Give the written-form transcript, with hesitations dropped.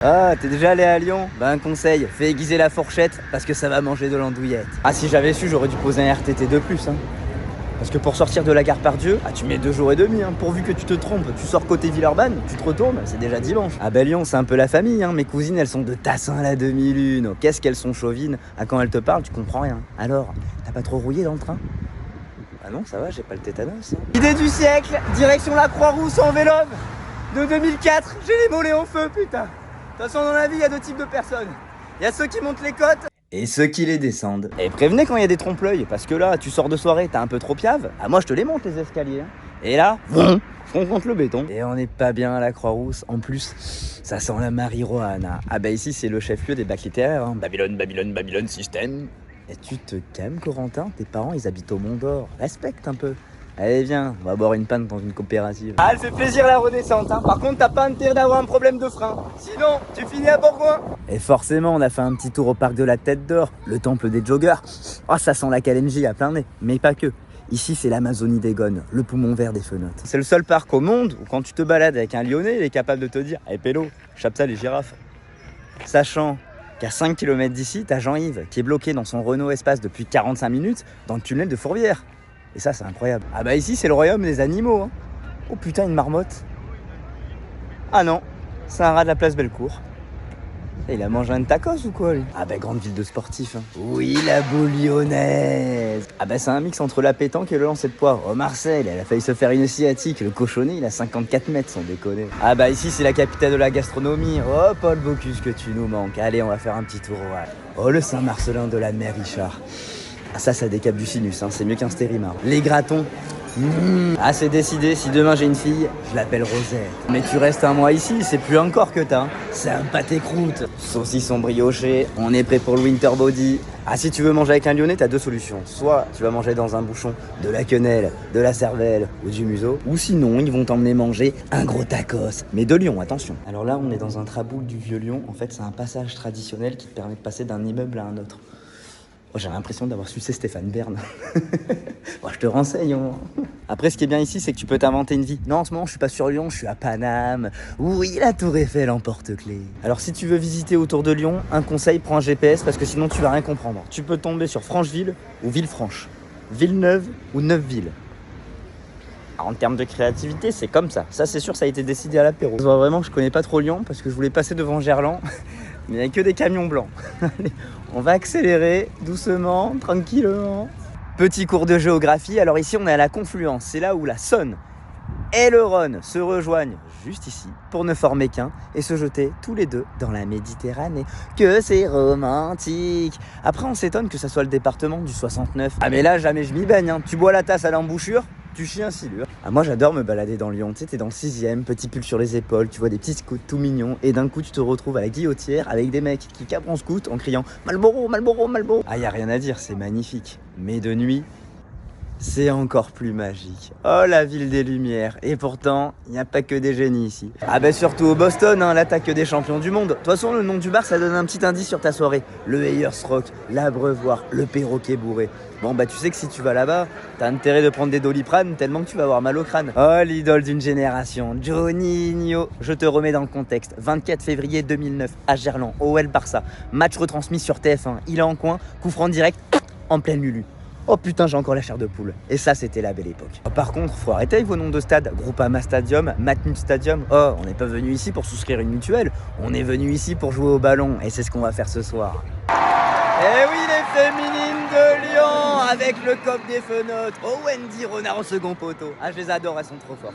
Ah, t'es déjà allé à Lyon? Bah un conseil, fais aiguiser la fourchette parce que ça va manger de l'andouillette. Ah si j'avais su, j'aurais dû poser un RTT de plus hein. Parce que pour sortir de la gare Pardieu, tu mets 2 jours et demi hein. Pourvu que tu te trompes, tu sors côté Villeurbanne, tu te retournes, c'est déjà dimanche. Ah bah Lyon, c'est un peu la famille hein. Mes cousines, elles sont de Tassin à la demi-lune. Oh, qu'est-ce qu'elles sont chauvines. Ah quand elles te parlent, tu comprends rien. Alors, t'as pas trop rouillé dans le train? Ah non, ça va, j'ai pas le tétanos hein. Idée du siècle, direction la Croix-Rousse en Vélove. De 2004, j'ai les mollets en feu, putain. De toute façon, dans la vie, il y a 2 types de personnes. Il y a ceux qui montent les côtes et ceux qui les descendent. Et prévenez quand il y a des trompe-l'œil, parce que là, tu sors de soirée, t'as un peu trop piave. Ah, moi, je te les monte, les escaliers. Hein. Et là, front contre le béton. Et on n'est pas bien à la Croix-Rousse. En plus, ça sent la marijuana. Ah bah ici, c'est le chef-lieu des bacs littéraires. Hein. Babylone, Babylone, Babylone, système. Et tu te calmes, Corentin. Tes parents, ils habitent au Mont d'Or. Respecte un peu. Allez viens, on va boire une panne dans une coopérative. Ah, elle fait plaisir la redescente hein. Par contre t'as pas intérêt d'avoir un problème de frein. Sinon, tu finis à Bourgoin. Et forcément, on a fait un petit tour au parc de la Tête d'Or, le temple des joggers. Oh, ça sent la Kalenji à plein nez, mais pas que. Ici, c'est l'Amazonie des Gones, le poumon vert des fenotes. C'est le seul parc au monde où quand tu te balades avec un Lyonnais, il est capable de te dire « Hey pélo, chape ça les girafes ». Sachant qu'à 5 km d'ici, t'as Jean-Yves qui est bloqué dans son Renault Espace depuis 45 minutes dans le tunnel de Fourvière. Et ça, c'est incroyable. Ah bah ici, c'est le royaume des animaux. Hein. Oh putain, une marmotte. Ah non, c'est un rat de la place Bellecour. Et il a mangé un tacos ou quoi, lui? Ah bah grande ville de sportifs. Hein. Oui, la boule lyonnaise. Ah bah c'est un mix entre la pétanque et le lancer de poids. Oh Marseille, elle a failli se faire une sciatique. Le cochonnet, il a 54 mètres, sans déconner. Ah bah ici, c'est la capitale de la gastronomie. Oh, Paul Bocuse, que tu nous manques. Allez, on va faire un petit tour. Ouais. Oh, le Saint-Marcelin de la mer Richard. Ah ça décape du sinus, hein. C'est mieux qu'un stérimar. Les gratons. Ah c'est décidé, si demain j'ai une fille, je l'appelle Rosette. Mais tu restes un mois ici, c'est plus un corps que t'as. Hein. C'est un pâté croûte. Saucisson brioché, on est prêt pour le winter body. Ah si tu veux manger avec un Lyonnais, t'as 2 solutions. Soit tu vas manger dans un bouchon de la quenelle, de la cervelle ou du museau. Ou sinon, ils vont t'emmener manger un gros tacos. Mais de Lyon, attention. Alors là, on est dans un traboul du vieux Lyon. En fait, c'est un passage traditionnel qui te permet de passer d'un immeuble à un autre. Oh, j'ai l'impression d'avoir sucé Stéphane Bern. Bon, je te renseigne. Hein. Après, ce qui est bien ici, c'est que tu peux t'inventer une vie. Non, en ce moment, je suis pas sur Lyon, je suis à Paname. Oui, la Tour Eiffel en porte-clés. Alors, si tu veux visiter autour de Lyon, un conseil, prends un GPS parce que sinon, tu vas rien comprendre. Tu peux tomber sur Francheville ou Villefranche. Villeneuve ou Neuveville. Alors, en termes de créativité, c'est comme ça. Ça, c'est sûr, ça a été décidé à l'apéro. Je vois vraiment que je connais pas trop Lyon parce que je voulais passer devant Gerland. Mais il n'y a que des camions blancs. Allez, on va accélérer doucement, tranquillement. Petit cours de géographie. Alors ici, on est à la confluence. C'est là où la Saône et le Rhône se rejoignent juste ici pour ne former qu'un et se jeter tous les deux dans la Méditerranée. Que c'est romantique. Après, on s'étonne que ça soit le département du 69. Ah mais là, jamais je m'y baigne. Hein. Tu bois la tasse à l'embouchure, tu chies un silure. Ah, moi j'adore me balader dans Lyon, tu sais, t'es dans le 6e, petit pull sur les épaules, tu vois des petits scouts tout mignons, et d'un coup tu te retrouves à la Guillotière avec des mecs qui cabrent en scout en criant Malboro, Malboro, Malboro. Ah, y a rien à dire, c'est magnifique. Mais de nuit, c'est encore plus magique. Oh, la ville des Lumières. Et pourtant, il n'y a pas que des génies ici. Ah bah surtout au Boston, hein, l'attaque des champions du monde. De toute façon, le nom du bar, ça donne un petit indice sur ta soirée. Le Ayers Rock, l'Abreuvoir, le perroquet bourré. Bon bah tu sais que si tu vas là-bas, t'as intérêt de prendre des Doliprane tellement que tu vas avoir mal au crâne. Oh, l'idole d'une génération, Juninho. Je te remets dans le contexte. 24 février 2009, à Gerland, OL Barça. Match retransmis sur TF1. Il est en coin, coup franc direct, en pleine Lulu. Oh putain, j'ai encore la chair de poule. Et ça, c'était la belle époque. Par contre, faut arrêter avec vos noms de stades. Groupama Stadium, Matmut Stadium. Oh, on n'est pas venu ici pour souscrire une mutuelle. On est venu ici pour jouer au ballon. Et c'est ce qu'on va faire ce soir. Eh oui, les féminines de Lyon, avec le coq des fenotes. Oh, Wendy Renard au second poteau. Ah, je les adore, elles sont trop fortes.